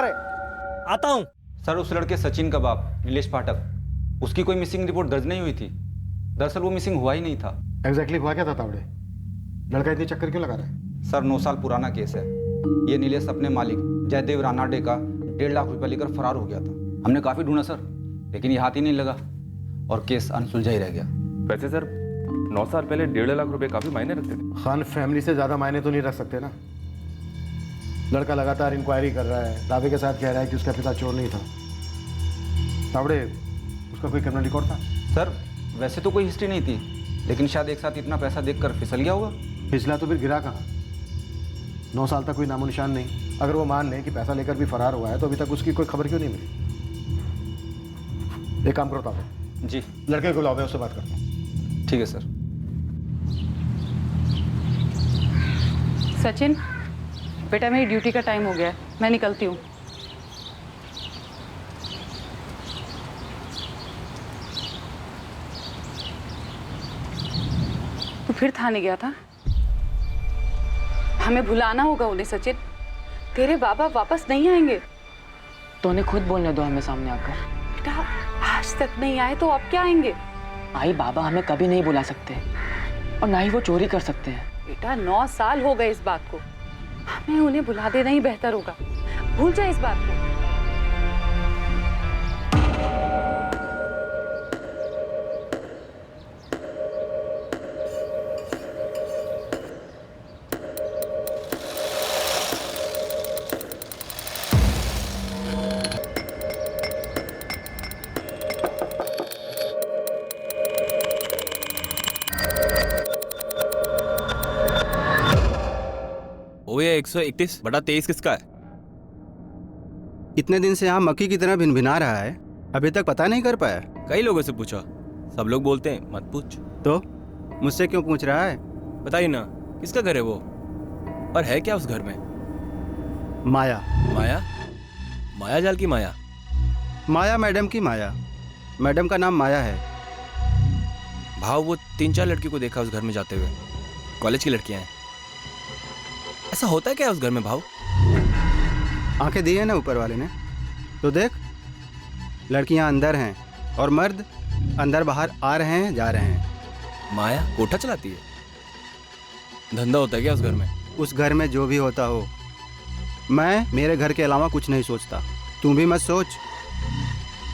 रहे? आता हूँ सर। उस लड़के सचिन का बाप नीलेश पाठक, उसकी कोई मिसिंग रिपोर्ट दर्ज नहीं हुई थी। दरअसल वो मिसिंग हुआ ही नहीं था। एग्जैक्टली हुआ क्या था तावड़े? लड़का इतनी चक्कर क्यों लगा रहा है? सर 9 साल पुराना केस है। ये नीलेश अपने मालिक जयदेव रानाडे का 1.5 लाख रुपया लेकर फरार हो गया था। हमने काफ़ी ढूंढा सर, लेकिन ये हाथ ही नहीं लगा और केस अनसुलझा ही रह गया। वैसे सर 9 साल पहले 1.5 लाख रुपए काफी मायने रखते थे। खान फैमिली से ज्यादा मायने तो नहीं रख सकते ना। लड़का लगातार इंक्वायरी कर रहा है, दावे के साथ कह रहा है कि उसका पिता चोर नहीं था। तावड़े, उसका कोई क्रिमिनल रिकॉर्ड था? सर वैसे तो कोई हिस्ट्री नहीं थी, लेकिन शायद एक साथ इतना पैसा देखकर फिसल गया होगा। फिसला तो फिर गिरा कहाँ? 9 साल तक कोई नामो निशान नहीं। अगर वो मान लें कि पैसा लेकर भी फरार हुआ है तो अभी तक उसकी कोई खबर क्यों नहीं मिली? एक काम करो तावड़े, जी लड़के को लाओ, मैं उससे बात करता हूँ। ठीक है सर। सचिन बेटा, मेरी ड्यूटी का टाइम हो गया है, मैं निकलती हूँ। तू फिर थाने गया था? हमें भुलाना होगा उन्हें सचिन। तेरे बाबा वापस नहीं आएंगे। तो उन्हें खुद बोलने दो हमें सामने आकर। बेटा आज तक नहीं आए तो अब क्या आएंगे? आई बाबा हमें कभी नहीं बुला सकते और ना ही वो चोरी कर सकते हैं। बेटा 9 साल हो गए इस बात को, हमें उन्हें भुला देना ही बेहतर होगा। भूल जा इस बात को। ओए 131/23 किसका है? इतने दिन से यहाँ मक्खी की तरह भिनभिना रहा है, अभी तक पता नहीं कर पाया। कई लोगों से पूछा, सब लोग बोलते हैं मत पूछ। तो मुझसे क्यों पूछ रहा है? बताइए ना, किसका घर है वो और है क्या उस घर में? माया। माया? माया जाल की माया? माया मैडम की माया। मैडम का नाम माया है। भाव वो 3-4 लड़की को देखा उस घर में जाते हुए, कॉलेज की लड़कियां हैं। ऐसा होता क्या है उस घर में भाव? आंखें दी है ना ऊपर वाले ने, तो देख लड़कियां अंदर हैं और मर्द अंदर बाहर आ रहे हैं जा रहे हैं। माया कोठा चलाती है? धंधा होता है क्या उस घर में? उस घर में जो भी होता हो, मैं मेरे घर के अलावा कुछ नहीं सोचता। तू भी मत सोच।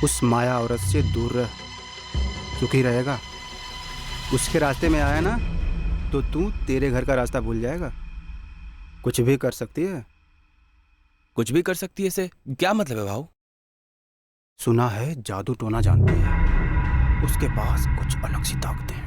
उस माया औरत से दूर रह, सुखी रहेगा। उसके रास्ते में आया ना तो तू तेरे घर का रास्ता भूल जाएगा। कुछ भी कर सकती है। कुछ भी कर सकती है से क्या मतलब है भाव? सुना है जादू टोना जानती है, उसके पास कुछ अलग सी ताकतें हैं।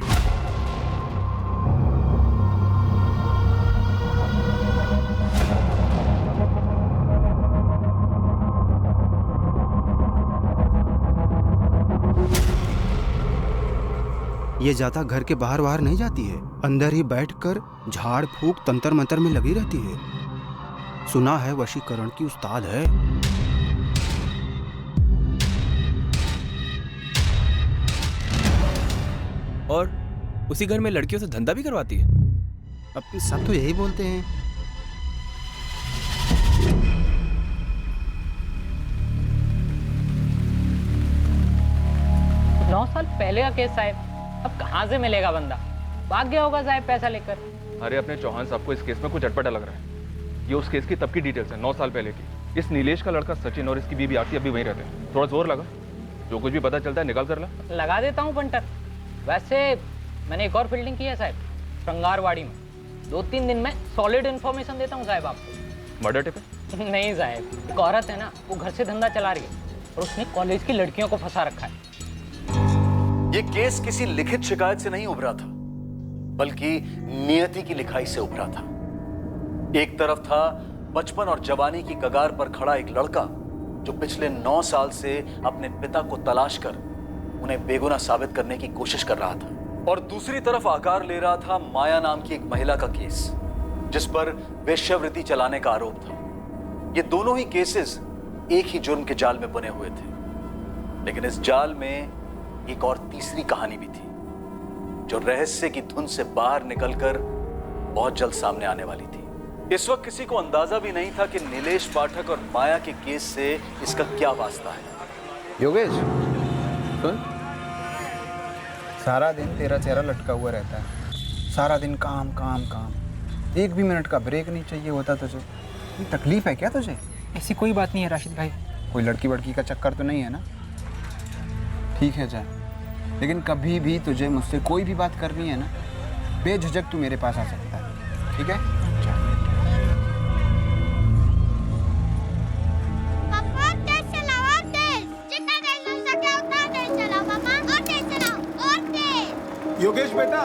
ये ज्यादा घर के बाहर बाहर नहीं जाती है, अंदर ही बैठकर झाड़ फूक तंत्र मंत्र में लगी रहती है। सुना है वशीकरण की उस्ताद है। और उसी घर में लड़कियों से धंधा भी करवाती है? अब सब तो यही बोलते हैं। 9 साल पहले का केस साहब, अब कहाँ से मिलेगा बंदा? भाग गया होगा साहब पैसा लेकर। अरे अपने चौहान साहब को इस केस में कुछ अटपटा लग रहा है। ये उस केस की तब की डिटेल्स है, 9 साल पहले की। इस नीलेश का लड़का सचिन और इसकी बीवी आरती अभी वहीं रहते हैं। थोड़ा जोर लगा, जो कुछ भी पता चलता है निकाल कर ला। लगा देता हूँ पंटर। वैसे मैंने एक और फील्डिंग की है साहब, श्रृंगारवाड़ी में। 2-3 दिन में सॉलिड इन्फॉर्मेशन देता हूँ साहब आपको। मर्डर टिप है? नहीं साहब, एक औरत है ना, वो घर से धंधा चला रही है और उसने कॉलेज की लड़कियों को फंसा रखा है। ये केस किसी लिखित शिकायत से नहीं उभरा था, बल्कि नियति की लिखाई से उभरा था। एक तरफ था बचपन और जवानी की कगार पर खड़ा एक लड़का जो पिछले 9 साल से अपने पिता को तलाश कर उन्हें बेगुनाह साबित करने की कोशिश कर रहा था, और दूसरी तरफ आकार ले रहा था माया नाम की एक महिला का केस जिस पर वेश्यावृत्ति चलाने का आरोप था। ये दोनों ही केसेस एक ही जुर्म के जाल में बने हुए थे, लेकिन इस जाल में एक और तीसरी कहानी भी थी जो रहस्य की धुन से बाहर निकलकर बहुत जल्द सामने आने वाली थी। इस वक्त किसी को अंदाजा भी नहीं था कि नीलेश पाठक और माया के केस से इसका क्या वास्ता है। योगेश सुन, सारा दिन तेरा चेहरा लटका हुआ रहता है, सारा दिन काम काम काम, एक भी मिनट का ब्रेक नहीं चाहिए होता तुझे। ये तकलीफ है क्या तुझे? ऐसी कोई बात नहीं है राशिद भाई। कोई लड़की वड़की का चक्कर तो नहीं है ना? ठीक है जाए, लेकिन कभी भी तुझे मुझसे कोई भी बात करनी है ना, बेझिझक तू मेरे पास आ सकता है, ठीक है? पापा तेज चलाओ, और तेज। जितना तेज हो सके उतना तेज चलाओ पापा, और तेज चलाओ, और तेज। योगेश बेटा,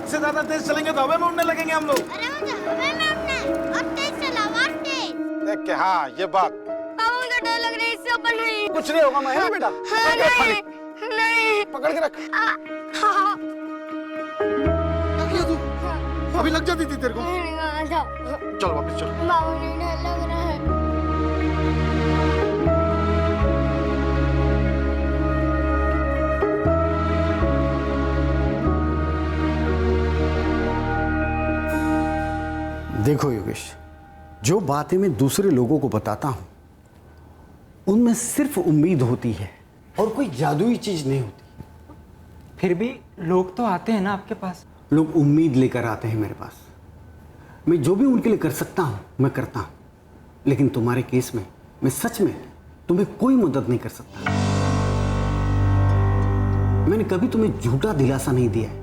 इससे ज्यादा तेज चलेंगे तो हवा में उड़ने लगेंगे हम लोग। अरे मुझे हवा में उड़ना है, और तेज चलाओ, और तेज। देख के हाँ ये बात पापा मुझे डर लग रहा है, इससे ऊपर नहीं। कुछ नहीं होगा माया बेटा। नहीं नहीं पकड़ के रख। हाँ क्या किया तू? अभी लग जाती थी तेरे को। चल वापस चल। बाबू नहीं डर लग रहा है। देखो योगेश, जो बातें मैं दूसरे लोगों को बताता हूं उनमें सिर्फ उम्मीद होती है और कोई जादुई चीज नहीं होती। फिर भी लोग तो आते हैं ना आपके पास। लोग उम्मीद लेकर आते हैं मेरे पास। मैं जो भी उनके लिए कर सकता हूं मैं करता हूं, लेकिन तुम्हारे केस में मैं सच में तुम्हें कोई मदद नहीं कर सकता। मैंने कभी तुम्हें झूठा दिलासा नहीं दिया है,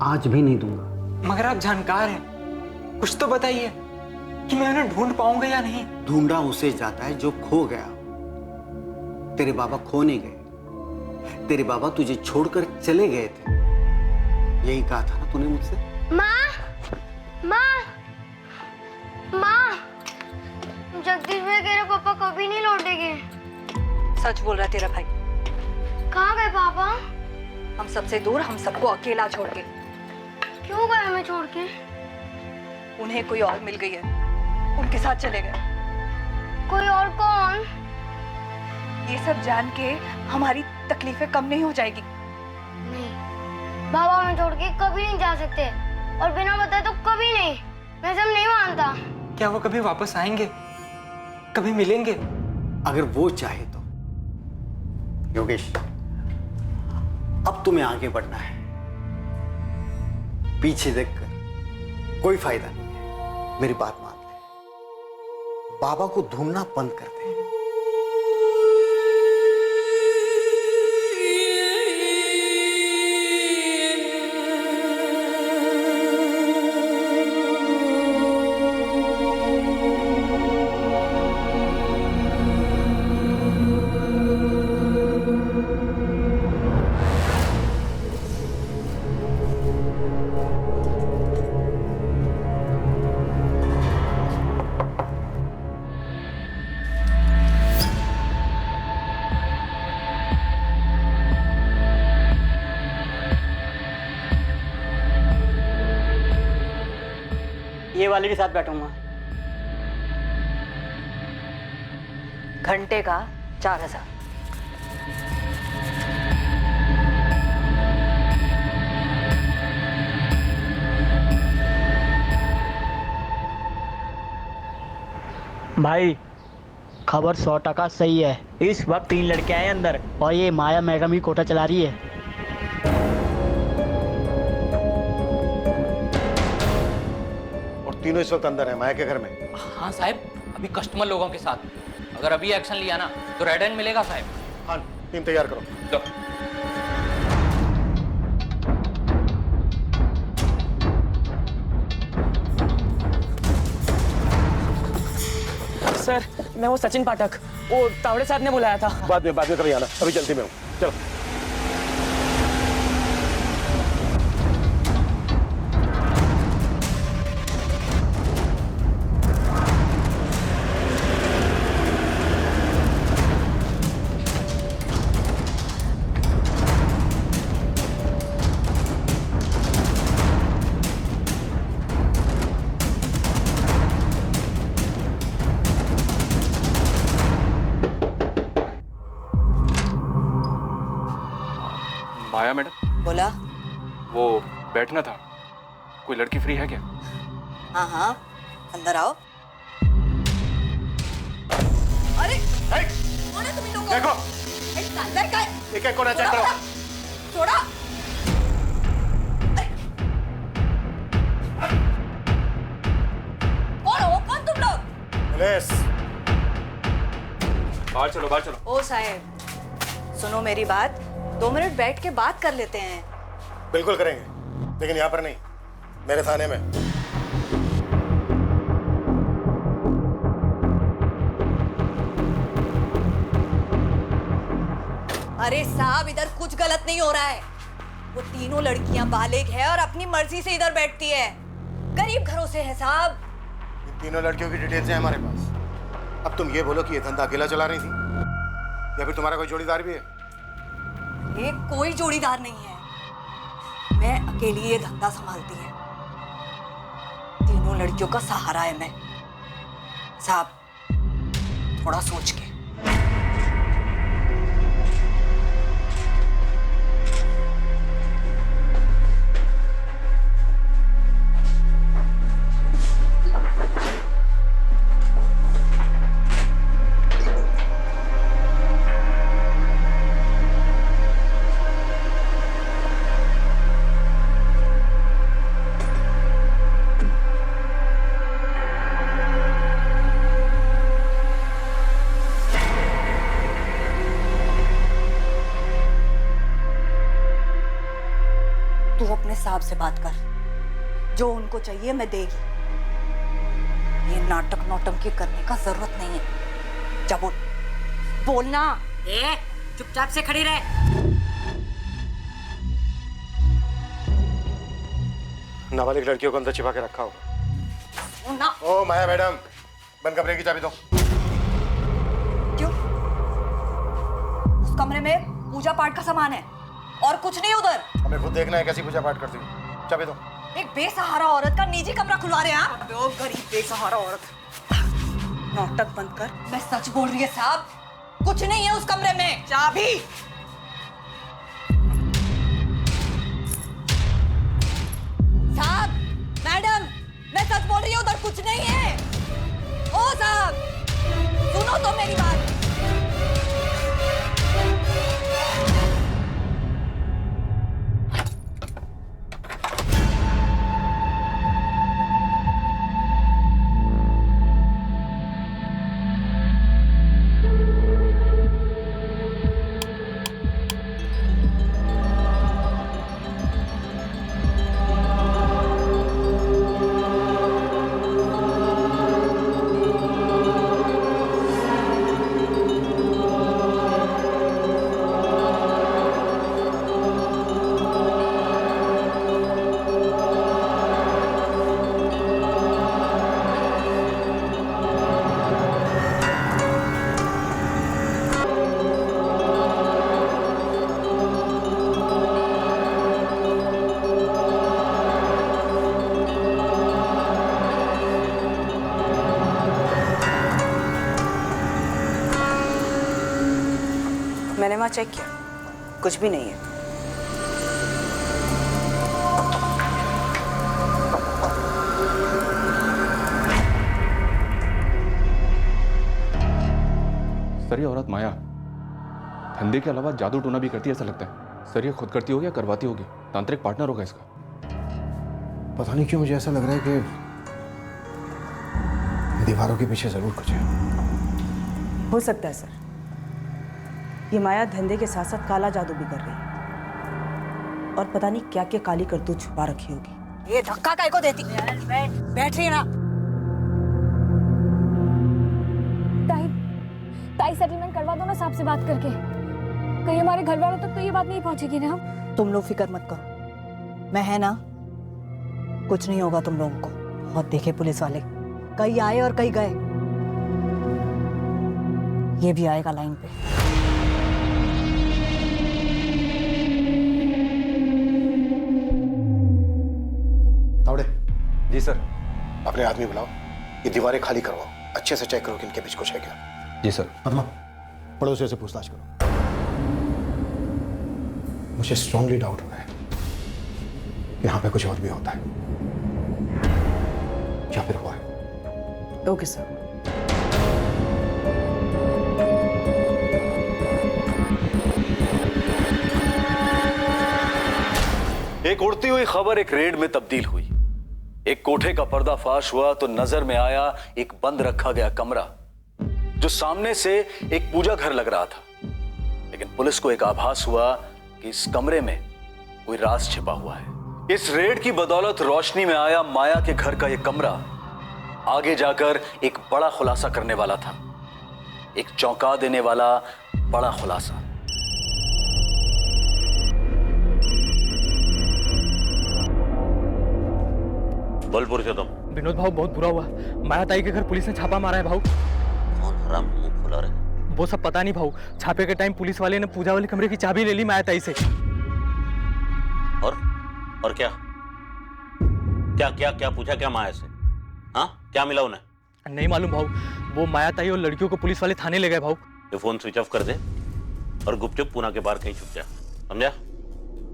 आज भी नहीं दूंगा। मगर आप जानकार हैं, कुछ तो बताइए कि मैं उन्हें ढूंढ पाऊंगा या नहीं। ढूंढा उसे जाता है जो खो गया। तेरे बाबा खो नहीं गए, तेरे बाबा तुझे छोड़कर चले गए थे। यही कहा था ना तूने मुझसे। माँ, माँ, माँ, जगदीश भाई कह रहे पापा कभी नहीं लौटेंगे। सच बोल रहा है तेरा भाई। कहाँ गए पापा? हम सबसे दूर, हम सबको अकेला छोड़ के। क्यों गए हमें छोड़ के? उन्हें कोई और मिल गई है, उनके साथ चले गए। कोई और कौन? ये सब जान के हमारी तकलीफें कम नहीं हो जाएगी। नहीं, बाबा हमें छोड़ के कभी नहीं जा सकते, और बिना बताए तो कभी नहीं। मैं सब नहीं मानता। क्या वो कभी वापस आएंगे, कभी मिलेंगे? अगर वो चाहे तो। योगेश, अब तुम्हें आगे बढ़ना है, पीछे देखकर कोई फायदा नहीं है। मेरी बात मान ले, बाबा को ढूंढना बंद कर दे। ये वाले के साथ बैठूंगा। घंटे का 4000। भाई खबर 100% सही है। इस वक्त 3 लड़के आए अंदर और ये माया मैडम ही कोटा चला रही है। और तीनों इस वक्त अंदर है माया के घर में। हाँ साहब, अभी कस्टमर लोगों के साथ। अगर अभी एक्शन लिया ना तो रेड हैंड मिलेगा साहब। हाँ, टीम तैयार करो। सर, मैं वो सचिन पाठक, वो तावड़े साहब ने बुलाया था। बाद में कभी आना, अभी जल्दी में हूँ। चलो। माया मैडम, बोला। वो बैठना था, कोई लड़की फ्री है क्या? हाँ हाँ, अंदर आओ। अरे कौन है तुम लोग? देखो अंदर का एक एक को चेक करो। छोड़ा। कौन हो? कौन तुम लोग? पुलिस। बाहर चलो, बाहर चलो। ओ साहब, सुनो मेरी बात, 2 मिनट बैठ के बात कर लेते हैं। बिल्कुल करेंगे, लेकिन यहाँ पर नहीं, मेरे थाने में। अरे साहब, इधर कुछ गलत नहीं हो रहा है। वो तीनों लड़कियां बालिग है और अपनी मर्जी से इधर बैठती है। गरीब घरों से है साहब। इन तीनों लड़कियों की डिटेल्स हैं हमारे पास। अब तुम ये बोलो कि ये धंधा अकेला चला रही थी या फिर तुम्हारा कोई जोड़ीदार भी है? ये कोई जोड़ीदार नहीं है, मैं अकेली ये धंधा संभालती है। तीनों लड़कियों का सहारा है मैं। साहब थोड़ा सोच के। तू अपने साहब से बात कर, जो उनको चाहिए मैं देगी। ये नाटक नौटंकी करने का जरूरत नहीं है। जा बोल, बोलना। चुपचाप से खड़ी रहे। नाबालिग लड़कियों को अंदर छिपा के रखा होगा। ना। ओ माया मैडम, बंद कमरे की चाबी दो। क्यों? उस कमरे में पूजा पाठ का सामान है और कुछ नहीं उधर। हमें खुद देखना है कैसी पूजा पाठ करती हूँ। चाबी दो। एक बेसहारा औरत का निजी कमरा खुलवा रहे हैं आप? गरीब बेसहारा औरत। नाटक बंद कर, मैं सच बोल रही है साहब, कुछ नहीं है उस कमरे में। चाबी। साहब, मैडम, मैं सच बोल रही हूँ, उधर कुछ नहीं है। ओ साहब, सुनो तो मेरी बात। मैंने वहां चेक किया, कुछ भी नहीं है। सर ये औरत माया धंधे के अलावा जादू टोना भी करती है ऐसा लगता है। सर ये खुद करती होगी या करवाती होगी? तांत्रिक पार्टनर होगा इसका। पता नहीं क्यों मुझे ऐसा लग रहा है कि दीवारों के पीछे जरूर कुछ है। हो सकता है सर, ये माया धंधे के साथ साथ काला जादू भी कर रही है और पता नहीं क्या क्या काली करतूत छुपा रखी होगी। ये धक्का काय को देती? बैठ रही है ना। ताई सेटलमेंट करवा दो ना साहब से बात करके, कहीं हमारे घर वालों तक तो ये बात नहीं पहुंचेगी ना। तुम लोग फिक्र मत करो, मैं है ना, कुछ नहीं होगा तुम लोगों को। बहुत देखे पुलिस वाले, कई आए और कई गए, ये भी आएगा लाइन पे। तावड़े। जी सर। अपने आदमी बुलाओ, ये दीवारें खाली करवाओ, अच्छे से चेक करो कि इनके बीच कुछ है क्या। जी सर। पद्मा, पड़ोसियों से पूछताछ करो। मुझे स्ट्रांगली डाउट हो रहा है कि यहाँ पे कुछ और भी होता है या फिर हुआ है। Okay sir. एक उड़ती हुई खबर एक रेड में तब्दील हुई। एक कोठे का पर्दाफाश हुआ तो नजर में आया एक बंद रखा गया कमरा, जो सामने से एक पूजा घर लग रहा था। लेकिन पुलिस को एक आभास हुआ कि इस कमरे में कोई राज छिपा हुआ है। इस रेड की बदौलत रोशनी में आया माया के घर का यह कमरा आगे जाकर एक बड़ा खुलासा करने वाला था, एक चौंका देने वाला बड़ा खुलासा। बोल पुरुषोत्तम। विनोद भाऊ बहुत बुरा हुआ। माया ताई के घर पुलिस ने छापा मारा है भाऊ। कौन हराम मुंह खुला रहे? वो सब पता नहीं भाऊ। छापे के टाइम पुलिस वाले ने पूजा वाले कमरे की चाबी ले ली माया ताई से। और क्या क्या क्या क्या पूछा क्या माया से? हाँ, क्या मिला उन्हें? नहीं मालूम भाऊ। वो माया ताई और लड़कियों को पुलिस वाले थाने ले गए भाऊ। ये फोन स्विच ऑफ कर दे और गुपचुप पूना के बाहर कहीं छुप जा, समझा?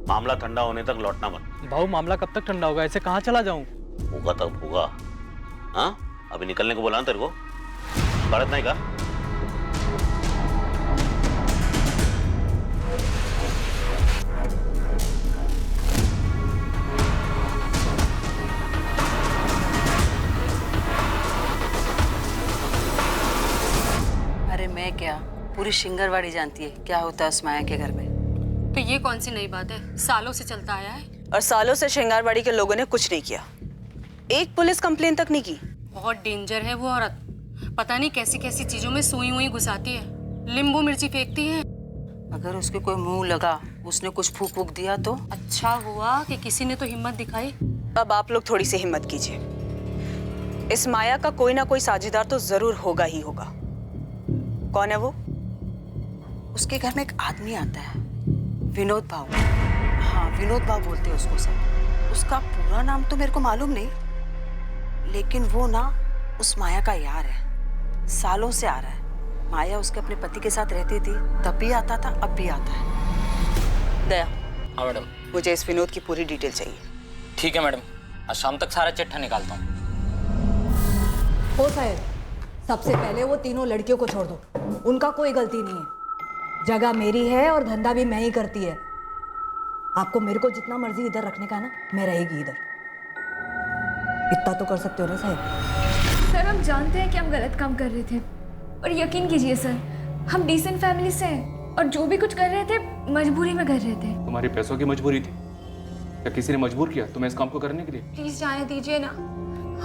मामला ठंडा होने तक लौटना मत। भाऊ मामला कब तक ठंडा होगा? ऐसे कहाँ चला जाऊं? होगा तब होगा। हाँ, अभी निकलने को बोला ना तेरे को, गलत नहीं का? अरे मैं क्या, पूरी शिंगरवाड़ी जानती है क्या होता है उस माया के घर में। तो ये कौन सी नई बात है? सालों से चलता आया है। और सालों से शिंगारवाड़ी के लोगों ने कुछ नहीं किया, एक पुलिस कंप्लेन तक नहीं की। बहुत डेंजर है वो औरत। पता नहीं कैसी कैसी चीजों में सुई हुई घुसाती है, नींबू मिर्ची फेंकती है। अगर उसके कोई मुंह लगा, उसने कुछ फूक फूक दिया तो? अच्छा हुआ कि किसी ने तो हिम्मत दिखाई। अब आप लोग थोड़ी सी हिम्मत कीजिए, इस माया का कोई ना कोई साझेदार तो जरूर होगा ही होगा। कौन है वो? उसके घर में एक आदमी आता है, विनोद भाऊ। हाँ, विनोद भाऊ बोलते हैं उसको सब। उसका पूरा नाम तो मेरे को मालूम नहीं, लेकिन वो ना उस माया का यार है, सालों से आ रहा है। माया उसके अपने पति के साथ रहती थी, तब भी आता था, अब भी आता है। दया। हाँ मैडम। मुझे इस विनोद की पूरी डिटेल चाहिए। ठीक है मैडम, आज शाम तक सारा चिट्ठा निकालता हूँ। हो साहब, सबसे पहले वो तीनों लड़कियों को छोड़ दो, उनका कोई गलती नहीं है। जगह मेरी है और धंधा भी मैं ही करती है। आपको मेरे को जितना मर्जी इधर रखने का है ना, मैं रहेगी इधर। इतना तो कर सकते हो ना साहब? सर हम जानते हैं कि हम गलत काम कर रहे थे, और यकीन कीजिए सर, हम डिसेंट फैमिली से हैं और जो भी कुछ कर रहे थे मजबूरी में कर रहे थे। तुम्हारी पैसों की मजबूरी थी या किसी ने मजबूर किया तुम्हें इस काम को करने के लिए? प्लीज जाने दीजिए ना।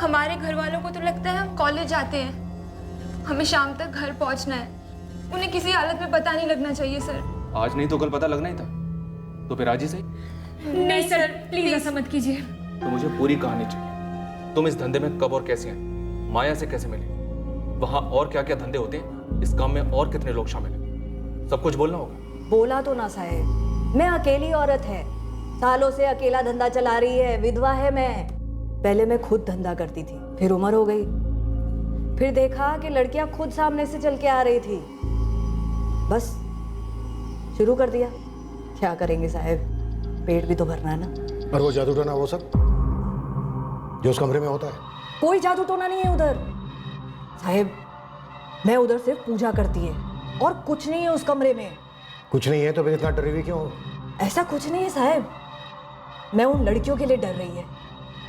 हमारे घर वालों को तो लगता है हम कॉलेज जाते हैं, हमें शाम तक घर पहुंचना है। उन्हें किसी हालत में पता नहीं लगना चाहिए सर। आज नहीं तो कल पता लगना ही था, तो फिर आज ही सही। नहीं सर, प्लीज ऐसा मत कीजिए। तो मुझे पूरी कहानी चाहिए। तुम इस धंधे में कब और कैसे हैं? माया से कैसे मिले? वहाँ और क्या क्या धंधे होते हैं? इस काम में और कितने लोग शामिल हैं? सब कुछ बोलना होगा। बोला तो ना साहब, मैं अकेली औरत है, सालों से अकेला धंधा चला रही है, विधवा है मैं। पहले मैं खुद धंधा करती थी, फिर उम्र हो गई, फिर देखा कि लड़कियां खुद सामने से चल के आ रही थी, बस शुरू कर दिया। क्या करेंगे साहब, पेट भी तो भरना है ना। और वो जादू टोना वो सब जो उस कमरे में होता है? कोई जादू टोना नहीं है उधर साहब, मैं उधर सिर्फ पूजा करती है और कुछ नहीं है उस कमरे में। कुछ नहीं है तो फिर इतना डरी हुई क्यों? ऐसा कुछ नहीं है साहब, मैं उन लड़कियों के लिए डर रही है,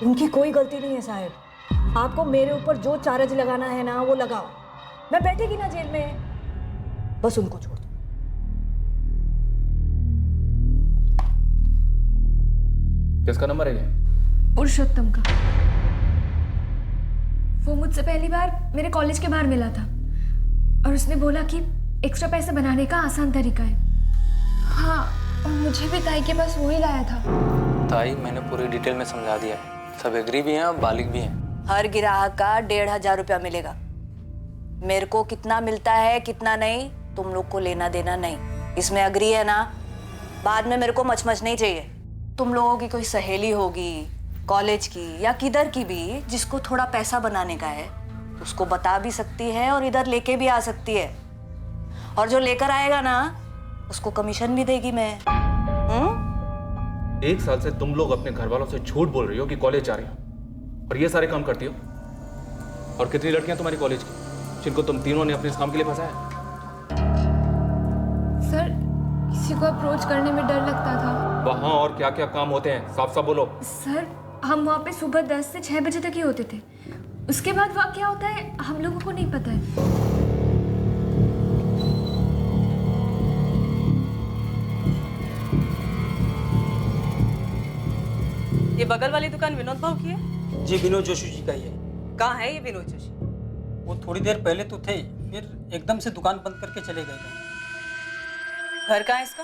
उनकी कोई गलती नहीं है साहब। आपको मेरे ऊपर जो चार्ज लगाना है ना वो लगाओ, मैं बैठेगी ना जेल में, बस उनको छोड़ दो। किसका नंबर है ये? पुरुषोत्तम का। वो मुझसे पहली बार मेरे कॉलेज के बाहर मिला था और उसने बोला कि एक्स्ट्रा पैसे बनाने का आसान तरीका है। हाँ, और मुझे भी ताई के पास वही लाया था। ताई मैंने पूरी डिटेल में समझा दिया है, सब एग्री भी हैं और बालिग भी हैं। हर ग्राहक का 1500 रुपया मिलेगा। मेरे को कितना मिलता है कितना नहीं, तुम लोग को लेना देना नहीं। इसमें अग्री है ना? बाद में मेरे को मचमच नहीं चाहिए। तुम लोगों की कोई सहेली होगी कॉलेज की या किधर की भी, जिसको थोड़ा पैसा बनाने का है, उसको बता भी सकती है और इधर लेके भी आ सकती है। और जो लेकर आएगा ना, उसको कमीशन भी देगी मैं। 1 साल से तुम लोग अपने घर वालों से झूठ बोल रही हो कि कॉलेज जा रही हो और ये सारे काम करती हो। और कितनी लड़कियां तुम्हारी कॉलेज की जिनको तुम तीनों ने अपने इस काम के लिए फंसाया? सर किसी को अप्रोच करने में डर लगता था। वहाँ और क्या क्या काम होते हैं, साफ साफ बोलो। सर हम वहाँ पे सुबह 10 से 6 बजे तक ही होते थे। उसके बाद वहाँ क्या होता है हम लोगों को नहीं पता है। ये बगल वाली दुकान विनोद भाव की है? जी विनोद जोशी जी का ही है। कहाँ है ये विनोद जोशी? वो थोड़ी देर पहले तो थे, फिर एकदम से दुकान बंद करके चले गए थे। घर कहाँ है इसका?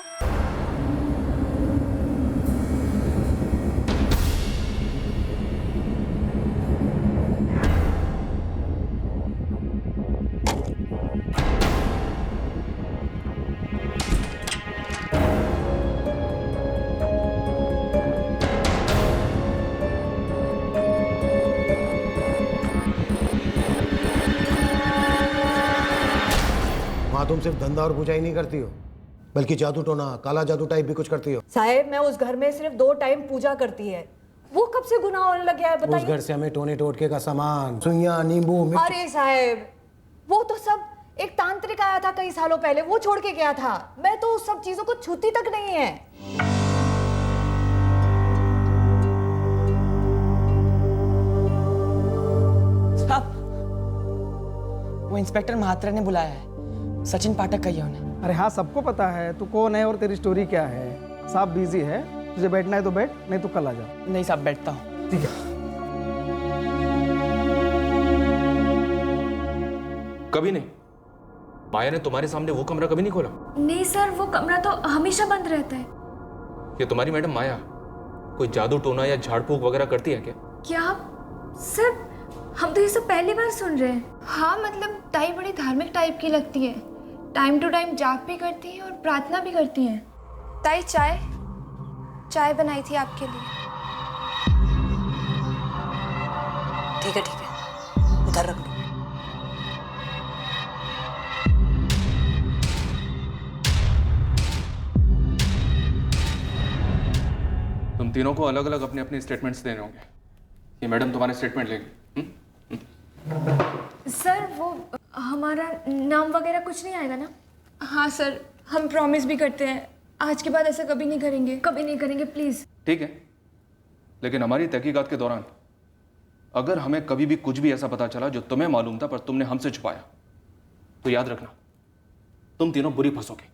वहाँ तुम सिर्फ धंधा और पूजा ही नहीं करती हो, बल्कि जादू टोना, काला जादू टाइप भी कुछ करती हो। साहेब मैं उस घर में सिर्फ 2 टाइम पूजा करती है। वो कब से गुनाह होने लग गया है बताइए? उस घर से हमें टोने टोटके का सामान, सुइयां, नींबू, मिर्च। अरे साहेब वो तो सब एक तांत्रिक आया था कई सालों पहले, वो छोड़ के गया था। मैं तो उस सब चीजों को छूती तक नहीं है। साहब वो इंस्पेक्टर महात्रा ने बुलाया है, सचिन पाठक कही है उन्हें। अरे हाँ सबको पता है तू कौन है और तेरी स्टोरी क्या है। साहब बिजी है, तुझे बैठना है तो बैठ, नहीं तो कल आ जा। नहीं साहब बैठता हूँ। ठीक है। कभी नहीं। माया ने तुम्हारे सामने वो कमरा कभी नहीं खोला? नहीं सर वो कमरा तो हमेशा बंद रहता है। ये तुम्हारी मैडम माया कोई जादू टोना या झाड़ फूक वगैरह करती है क्या? क्या सर हम तो ये सब पहली बार सुन रहे हैं। हाँ मतलब ताई बड़ी धार्मिक टाइप की लगती है, टाइम टू टाइम जाप भी करती है और प्रार्थना भी करती हैं। ताई चाय बनाई थी आपके लिए। ठीक है उधर रख लो। तुम तीनों को अलग अलग अपने अपने स्टेटमेंट्स देने होंगे। ये मैडम तुम्हारे स्टेटमेंट लेंगे। सर वो हमारा नाम वगैरह कुछ नहीं आएगा ना? हाँ सर हम प्रॉमिस भी करते हैं आज के बाद ऐसा कभी नहीं करेंगे प्लीज। ठीक है, लेकिन हमारी तहकीकात के दौरान अगर हमें कभी भी कुछ भी ऐसा पता चला जो तुम्हें मालूम था पर तुमने हमसे छुपाया, तो याद रखना तुम तीनों बुरी फंसोगे।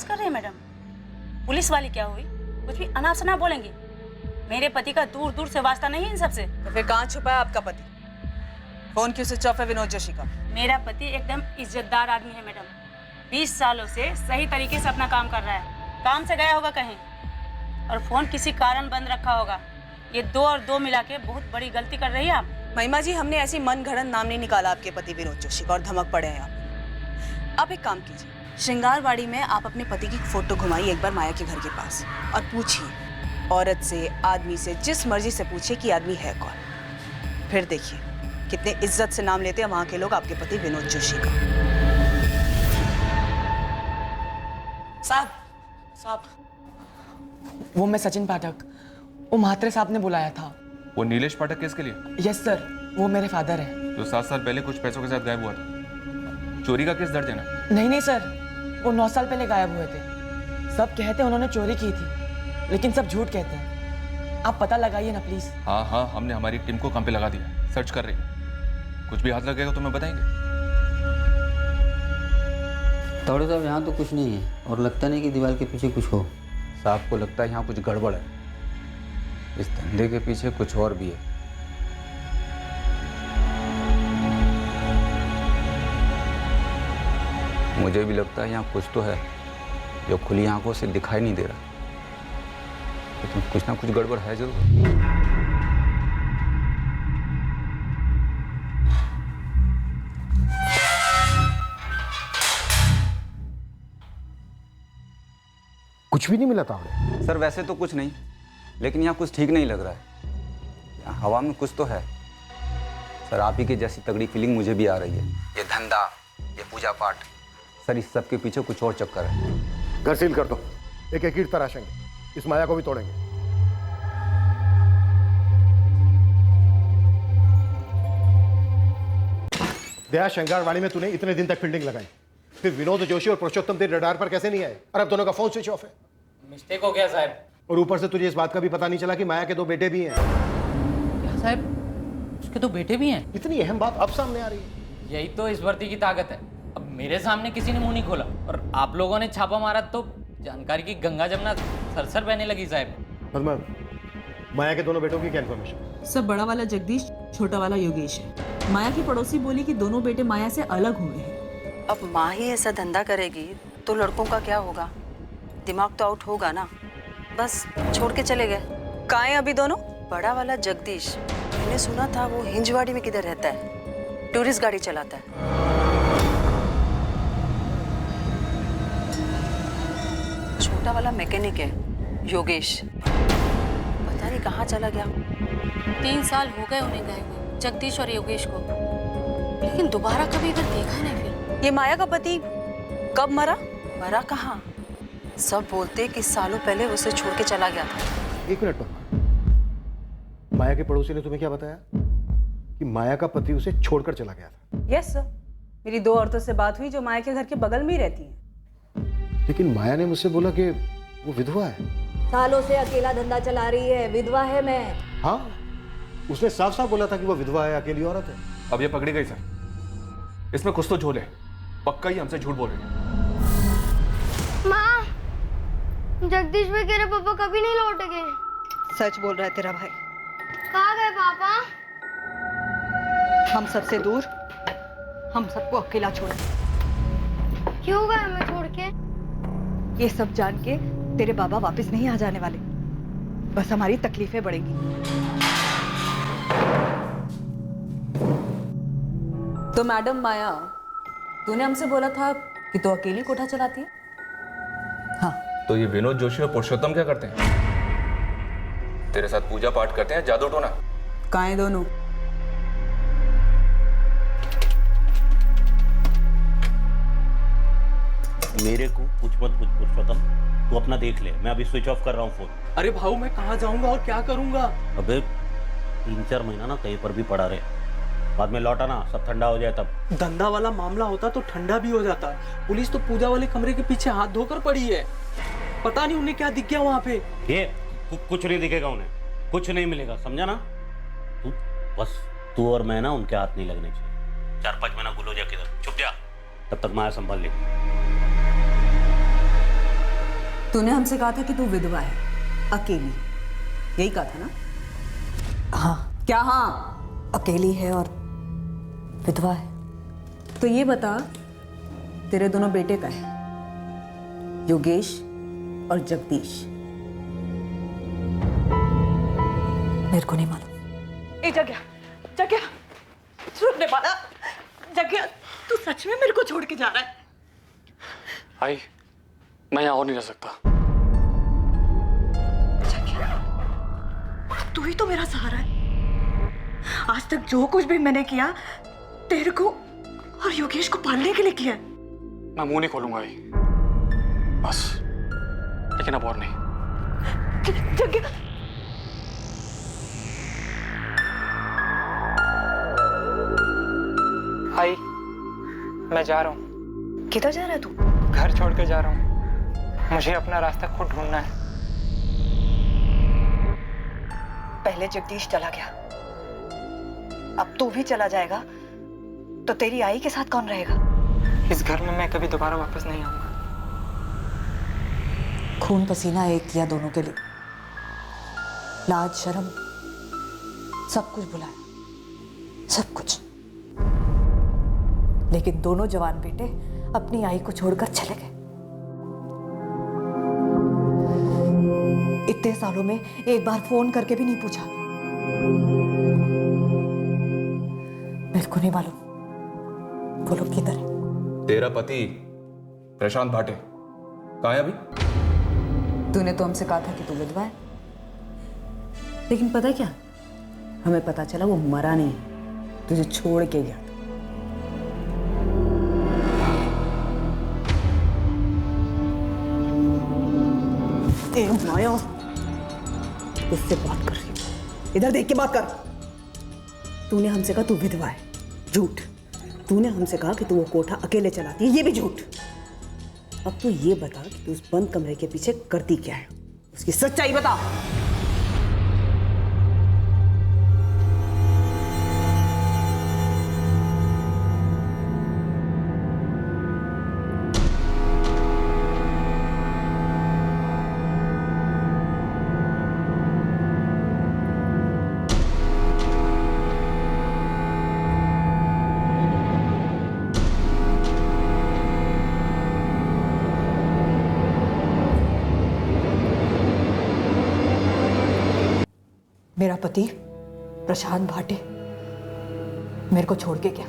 कर रहे हैं मैडम? पुलिस वाली क्या हुई? कुछ भी अनाप शनाप बोलेंगी? मेरे पति का दूर दूर से वास्ता नहीं है इन सबसे। तो फिर कहाँ छुपा है आपका पति? फोन क्यों स्विच ऑफ है विनोद जोशी का? मेरा पति एकदम इज्जतदार आदमी है मैडम। 20 सालों से सही तरीके से अपना काम कर रहा है। काम से गया होगा कहीं और फोन किसी कारण बंद रखा होगा। ये 2 और 2 मिला के बहुत बड़ी गलती कर रही है आप। महिमा जी हमने ऐसी मन घड़न नाम नहीं निकाला आपके पति विनोद जोशी का और धमक पड़े हैं आप एक काम कीजिए, श्रृंगारवाड़ी में आप अपने पति की फोटो घुमाइए एक बार माया के घर के पास और पूछिए औरत से, आदमी से, जिस मर्जी से पूछिए कि आदमी है कौन। फिर देखिए कितने इज्जत से नाम लेते हैं वहां के लोग आपके पति विनोद जोशी का। साहब वो मैं सचिन पाठक, वो महात्रे साहब ने बुलाया था। वो नीलेश पाठक केस के लिए? यस सर, वो मेरे फादर है जो 7 साल पहले कुछ पैसों के साथ गायब हुआ था। चोरी का केस दर्ज है ना? नहीं सर, वो 9 साल पहले गायब हुए थे। सब कहते हैं उन्होंने चोरी की थी, लेकिन सब झूठ कहते हैं। आप पता लगाइए ना प्लीज। हाँ हमने हमारी टीम को काम पे लगा दिया, सर्च कर रही है। कुछ भी हाथ लगेगा तो मैं बताएंगे। तावड़े साहब यहाँ तो कुछ नहीं है और लगता नहीं कि दीवार के पीछे कुछ हो। साहब को लगता है यहाँ कुछ गड़बड़ है, इस धंधे के पीछे कुछ और भी है। मुझे भी लगता है यहाँ कुछ तो है जो खुली आंखों से दिखाई नहीं दे रहा, लेकिन कुछ ना कुछ गड़बड़ है जरूर। कुछ भी नहीं मिला तावड़े? सर वैसे तो कुछ नहीं, लेकिन यहाँ कुछ ठीक नहीं लग रहा है। हवा में कुछ तो है सर। आप ही की जैसी तगड़ी फीलिंग मुझे भी आ रही है। ये धंधा, ये पूजा पाठ, सर इस सब के पीछे कुछ और चक्कर है। घर सील कर दो, एक एक ईंट तराशेंगे, इस माया को भी तोड़ेंगे। दया, शंगारवाड़ी में तूने इतने दिन तक फील्डिंग लगाई, फिर विनोद जोशी और पुरुषोत्तम तेरे रडार पर कैसे नहीं आए? और अब दोनों का फोन स्विच ऑफ है। मिस्टेक हो गया साहब। और ऊपर से तुझे इस बात का भी पता नहीं चला कि माया के 2 बेटे भी हैं। क्या साहब, उसके 2 बेटे भी हैं? इतनी अहम बात अब सामने आ रही है। यही तो इस वर्दी की ताकत है। अब मेरे सामने किसी ने मुंह नहीं खोला और आप लोगों ने छापा मारा तो जानकारी की गंगा जमुना सरसर बहने लगी साहब। माया के दोनों बेटों की क्या इन्फॉर्मेशन? सब बड़ा वाला जगदीश, छोटा वाला योगेश है। माया की पड़ोसी बोली कि दोनों बेटे माया से अलग हुए हैं। अब माँ ही ऐसा धंधा करेगी तो लड़कों का क्या होगा? दिमाग तो आउट होगा ना। बस छोड़ के चले गए। कहाँ हैं अभी दोनों? बड़ा वाला जगदीश, मैंने सुना था वो हिंजवाड़ी में किधर रहता है, टूरिस्ट गाड़ी चलाता है। छोटा वाला मैकेनिक है योगेश, पता नहीं कहाँ चला गया। 3 साल हो गए उन्हें गए हुए, जगदीश और योगेश को, लेकिन दोबारा कभी इधर देखा नहीं। फिर ये माया का पति कब मरा? मरा कहाँ? सब बोलते कि सालों पहले उसे छोड़ के चला गया था। 1 मिनट पर, माया के पड़ोसी ने तुम्हें क्या बताया कि माया का पति उसे छोड़कर चला गया था? यस सर, मेरी 2 औरतों से बात हुई जो माया के घर के बगल में ही रहती हैं। लेकिन माया ने मुझसे बोला कि वो विधवा है। सालों से अकेला धंधा चला रही है, विधवा है मैं। हाँ, उसने साफ साफ बोला था कि वो विधवा है, अकेली औरत है। अब ये पकड़ी गई सर, इसमें कुछ तो झोल है। पक्का ही हमसे झूठ बोल रही है। माँ, जगदीश भाई कह रहे पापा कभी नहीं लौटेंगे। सच बोल रहा है तेरा भाई। कहाँ गए पापा? हम सबसे दूर, हम सबको अकेला छोड़। क्यों गए हमें छोड़ के? ये सब जान के तेरे बाबा वापस नहीं आ जाने वाले, बस हमारी तकलीफें बढ़ेंगी। तो मैडम माया, तूने हमसे बोला था कि तू अकेली कोठा चलाती है? हाँ। तो ये विनोद जोशी और पुरुषोत्तम क्या करते हैं? तेरे साथ पूजा पाठ करते हैं, जादू टोना? कहाँ हैं दोनों? मेरे को कुछ मत पूछ पुरुषोत्तम, तू अपना देख ले। मैं अभी स्विच ऑफ कर रहा हूँ फोन। अरे भाऊ, मैं कहाँ जाऊंगा और क्या करूंगा? अबे 3-4 महीना ना कहीं पर भी पड़ा रहे, बाद में लौटा ना, सब ठंडा हो जाए तब। धंधा वाला मामला होता तो ठंडा भी हो जाता। पुलिस तो पूजा वाले कमरे के पीछे हाथ धोकर पड़ी है। पता नहीं उन्हें क्या दिख गया वहां पे। ये कुछ नहीं दिखेगा उन्हें, कुछ नहीं मिलेगा, समझा ना? तू और मैं ना उनके हाथ नहीं लगने चाहिए। 4-5 महीना गुलो जा किधर, चुप जा, तब तक माया संभाल ले। तूने हमसे कहा था कि तू विधवा है, अकेली, यही कहा था ना? हाँ। क्या हाँ? अकेली है और विधवा है। तो ये बता, तेरे दोनों बेटे का है, योगेश और जगदीश? मेरे को नहीं मालूम। ए जगह, जगह, रुकने वाला जगह, तू सच में मेरे को छोड़ के जा रहा है? आई, मैं यहाँ और नहीं रह सकता। जगह, तू ही तो मेरा सहारा है। आज तक जो कुछ भी मैंने किया तेरे को और योगेश को पालने के लिए किया है। मैं मुंह नहीं खोलूंगा आई, बस, लेकिन अब और नहीं। जगह, आई, मैं जा रहा हूँ। किधर जा रहा है तू? घर छोड़ के जा रहा हूँ, मुझे अपना रास्ता खुद ढूंढना है। पहले जगदीश चला गया, अब तू भी चला जाएगा तो तेरी आई के साथ कौन रहेगा? इस घर में मैं कभी दोबारा वापस नहीं आऊंगा। खून पसीना एक किया दोनों के लिए, लाज शर्म सब कुछ भुलाया, सब कुछ। लेकिन दोनों जवान बेटे अपनी आई को छोड़कर चले गए। इतने सालों में एक बार फोन करके भी नहीं पूछा। मेरे को नहीं मालूम वो लोग किधर है। तेरा पति प्रशांत भाटे कहाँ है अभी? तूने तो हमसे कहा था कि तू विधवा है, लेकिन पता है क्या, हमें पता चला वो मरा नहीं है, तुझे छोड़ के गया था। माया, किससे बात कर रही है? इधर देख के बात कर। तूने हमसे कहा तू विधवा है, झूठ। तूने हमसे कहा कि तू वो कोठा अकेले चलाती है, ये भी झूठ। अब तू ये बता कि तू उस बंद कमरे के पीछे करती क्या है, उसकी सच्चाई बता। मेरा पति प्रशांत भाटे मेरे को छोड़ के गया।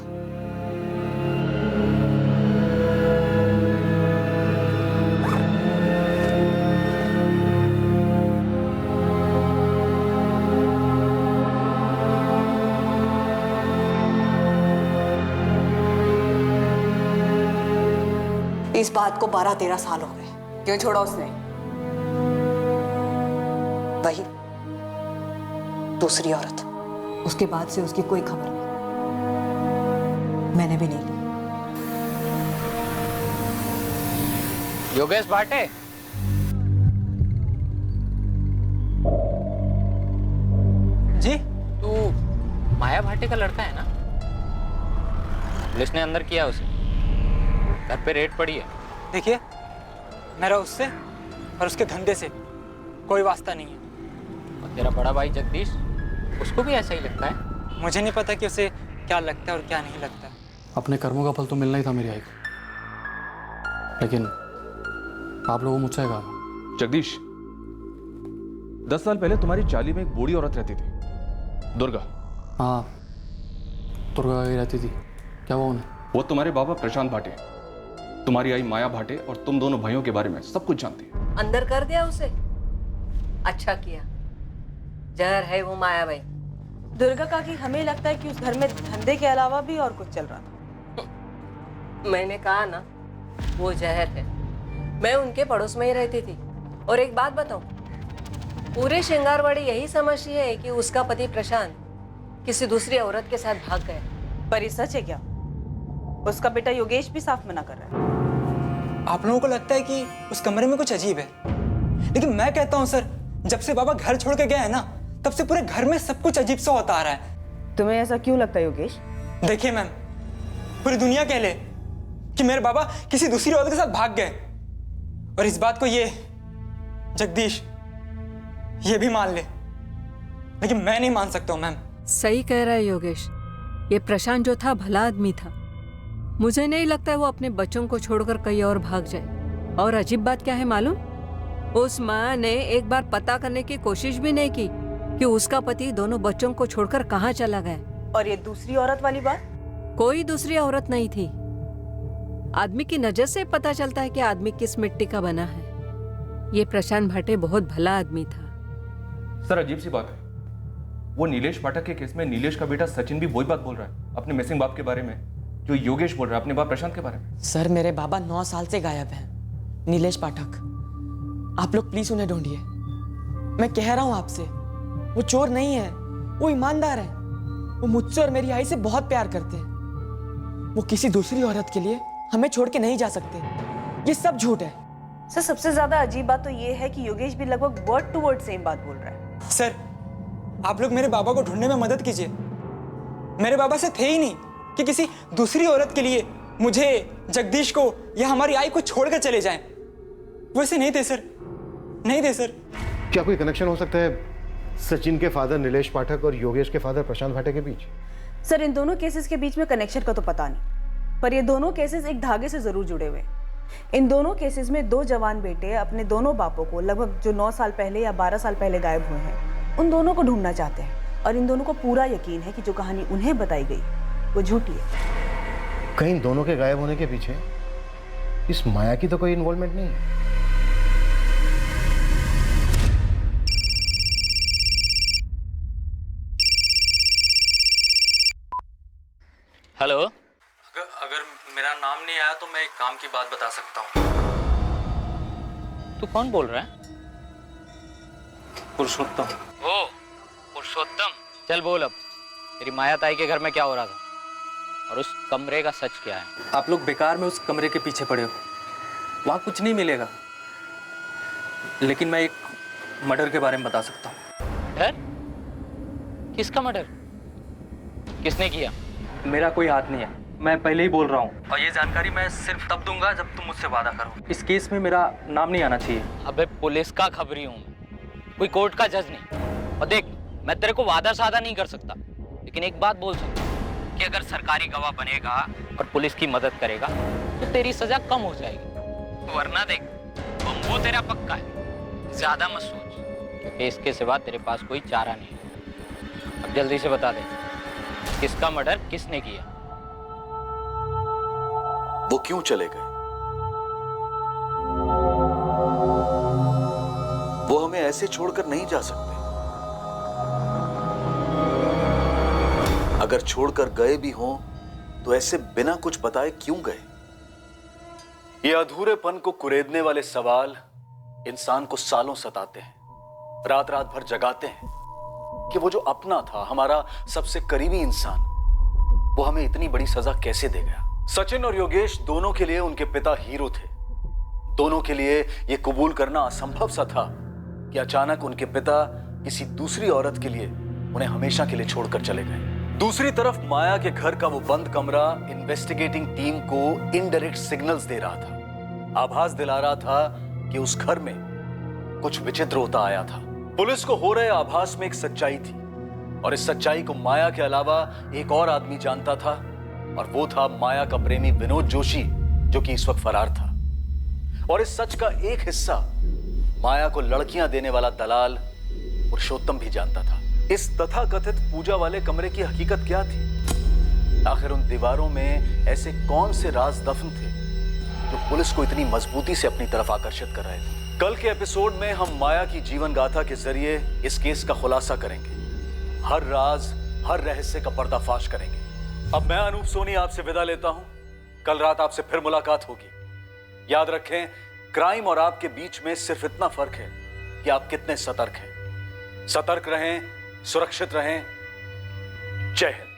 इस बात को 12-13 साल हो गए। क्यों छोड़ा उसने? वही दूसरी औरत। उसके बाद से उसकी कोई खबर नहीं, मैंने भी नहीं ली। योगेश भाटे, जी? तू माया भाटे का लड़का है ना? पुलिस ने अंदर किया उसे, घर पे रेड पड़ी है। देखिए, मेरा उससे और उसके धंधे से कोई वास्ता नहीं है। और तेरा बड़ा भाई जगदीश, उसको भी ऐसा ही लगता है? मुझे नहीं पता कि उसे क्या लगता है और क्या नहीं लगता। अपने कर्मों का फल तो मिलना ही था मेरी आई को, लेकिन आप लोगों मुझसे कहा। जगदीश, 10 साल पहले तुम्हारी चाली में एक बूढ़ी औरत रहती थी, दुर्गा। हाँ, दुर्गा ही रहती थी। क्या हुआ उन्हें? वो तुम्हारे बाबा प्रशांत भाटे, तुम्हारी आई माया भाटे और तुम दोनों भाइयों के बारे में सब कुछ जानती है। अंदर कर दिया उसे? अच्छा किया। जहर है वो माया भाई। दुर्गा काकी, हमें लगता है कि उस घर में धंधे के अलावा भी और कुछ चल रहा था। मैंने कहा ना, वो जहर है। मैं उनके पड़ोस में ही रहती थी। और एक बात बताऊं, पूरे श्रृंगारवाड़ी यही समझती है कि उसका पति प्रशांत किसी दूसरी औरत के साथ भाग गया। पर ये सच है क्या? उसका बेटा योगेश भी साफ मना कर रहा है। आप लोगों को लगता है कि उस कमरे में कुछ अजीब है, लेकिन मैं कहता हूं सर, जब से बाबा घर छोड़ के गए हैं ना, तब से पूरे घर में सब कुछ अजीब सा होता आ रहा है। तुम्हें ऐसा क्यों लगता है योगेश? देखिए मैम, पूरी दुनिया कह ले कि मेरे बाबा किसी दूसरी औरत के साथ भाग गए, और इस बात को ये जगदीश ये भी मान ले, लेकिन मैं नहीं मान सकता हूं मैम। सही कह रहा है योगेश। ये प्रशांत जो था भला आदमी था। मुझे नहीं लगता है वो अपने बच्चों को छोड़कर कहीं और भाग जाए। और अजीब बात क्या है मालूम? उस माँ ने एक बार पता करने की कोशिश भी नहीं की कि उसका पति दोनों बच्चों को छोड़कर कहाँ चला गया। और ये दूसरी औरत वाली बात? कोई दूसरी औरत नहीं थी। आदमी की नजर से पता चलता है कि आदमी किस मिट्टी का बना है। ये प्रशांत भाटे बहुत भला आदमी था। सर, अजीब सी बात है, वो नीलेश पाठक के केस में नीलेश का बेटा सचिन भी वही बात बोल रहा है अपने मिसिंग बाप के बारे में जो योगेश बोल रहा है अपने बाप प्रशांत के बारे में। सर, मेरे बाबा 9 साल से गायब हैं। नीलेश पाठक, आप लोग प्लीज उन्हें ढूंढिए। मैं कह रहा हूं आपसे, वो चोर नहीं है, वो ईमानदार है। वो मुझसे और मेरी आई से बहुत प्यार करते हैं। वो किसी दूसरी औरत के लिए हमें छोड़ के नहीं जा सकते। ये सब झूठ है। सर, सबसे ज्यादा अजीब बात तो ये है कि योगेश भी लगभग वर्ड टू वर्ड सेम बात बोल रहा है। सर, आप लोग मेरे बाबा को ढूंढने में मदद कीजिए। मेरे बाबा से थे ही नहीं कि किसी दूसरी औरत के लिए मुझे, जगदीश को या हमारी आई को छोड़कर चले जाएं। वैसे नहीं थे सर, नहीं थे सर। क्या कोई कनेक्शन हो सकता है सचिन के फादर नीलेश पाठक और योगेश के फादर प्रशांत भाटे के बीच? सर, इन दोनों केसेस के बीच में कनेक्शन का तो पता नहीं, पर ये दोनों केसेस एक धागे से जरूर जुड़े हुए हैं। इन दोनों केसेस में 2 जवान बेटे अपने दोनों बापों को, लगभग जो 9 साल पहले या 12 साल पहले गायब हुए हैं, उन दोनों को ढूंढना चाहते हैं। और इन दोनों को पूरा यकीन है कि जो कहानी उन्हें बताई गई वो झूठी है। कहीं इन दोनों के गायब होने के पीछे इस माया की तो कोई इन्वॉल्वमेंट नहीं है? हेलो। अगर मेरा नाम नहीं आया तो मैं एक काम की बात बता सकता हूँ। तू कौन बोल रहा है? पुरुषोत्तम। ओ पुरुषोत्तम, चल बोल अब, तेरी माया ताई के घर में क्या हो रहा था और उस कमरे का सच क्या है? आप लोग बेकार में उस कमरे के पीछे पड़े हो, वहाँ कुछ नहीं मिलेगा, लेकिन मैं एक मर्डर के बारे में बता सकता हूँ। मर्डर? किसका मर्डर? किसने किया? मेरा कोई हाथ नहीं है, मैं पहले ही बोल रहा हूँ, और ये जानकारी मैं सिर्फ तब दूंगा जब तुम मुझसे वादा करो। इस केस में मेरा नाम नहीं आना चाहिए। अबे पुलिस का खबरी हूँ मैं, कोई कोर्ट का जज नहीं। और देख, मैं तेरे को वादा सादा नहीं कर सकता, लेकिन एक बात बोल सकता हूँ कि अगर सरकारी गवाह बनेगा और पुलिस की मदद करेगा तो तेरी सजा कम हो जाएगी, वरना देख बम्बू तेरा पक्का है। ज्यादा मत सोच, क्योंकि इसके सिवा तेरे पास कोई चारा नहीं है। अब जल्दी से बता दे, किसका मर्डर किसने किया? वो क्यों चले गए? वो हमें ऐसे छोड़कर नहीं जा सकते। अगर छोड़कर गए भी हों तो ऐसे बिना कुछ बताए क्यों गए? ये अधूरेपन को कुरेदने वाले सवाल इंसान को सालों सताते हैं, रात रात भर जगाते हैं कि वो जो अपना था, हमारा सबसे करीबी इंसान, वो हमें इतनी बड़ी सजा कैसे दे गया। सचिन और योगेश दोनों के लिए उनके पिता हीरो थे। दोनों के लिए यह कबूल करना असंभव सा था कि अचानक उनके पिता किसी दूसरी औरत के लिए उन्हें हमेशा के लिए छोड़कर चले गए। दूसरी तरफ माया के घर का वो बंद कमरा इन्वेस्टिगेटिंग टीम को इनडायरेक्ट सिग्नल्स दे रहा था, आभास दिला रहा था कि उस घर में कुछ विचित्र होता आया था। पुलिस को हो रहे आभास में एक सच्चाई थी, और इस सच्चाई को माया के अलावा एक और आदमी जानता था, और वो था माया का प्रेमी विनोद जोशी, जो कि इस वक्त फरार था। और इस सच का एक हिस्सा माया को लड़कियां देने वाला दलाल पुरुषोत्तम भी जानता था। इस तथाकथित पूजा वाले कमरे की हकीकत क्या थी? आखिर उन दीवारों में ऐसे कौन से राज दफन थे जो पुलिस को इतनी मजबूती से अपनी तरफ आकर्षित कर रहे थे? कल के एपिसोड में हम माया की जीवन गाथा के जरिए इस केस का खुलासा करेंगे, हर राज, हर रहस्य का पर्दाफाश करेंगे। अब मैं अनूप सोनी आपसे विदा लेता हूं। कल रात आपसे फिर मुलाकात होगी। याद रखें, क्राइम और आपके बीच में सिर्फ इतना फर्क है कि आप कितने सतर्क हैं। सतर्क रहें, सुरक्षित रहें। जय हिंद।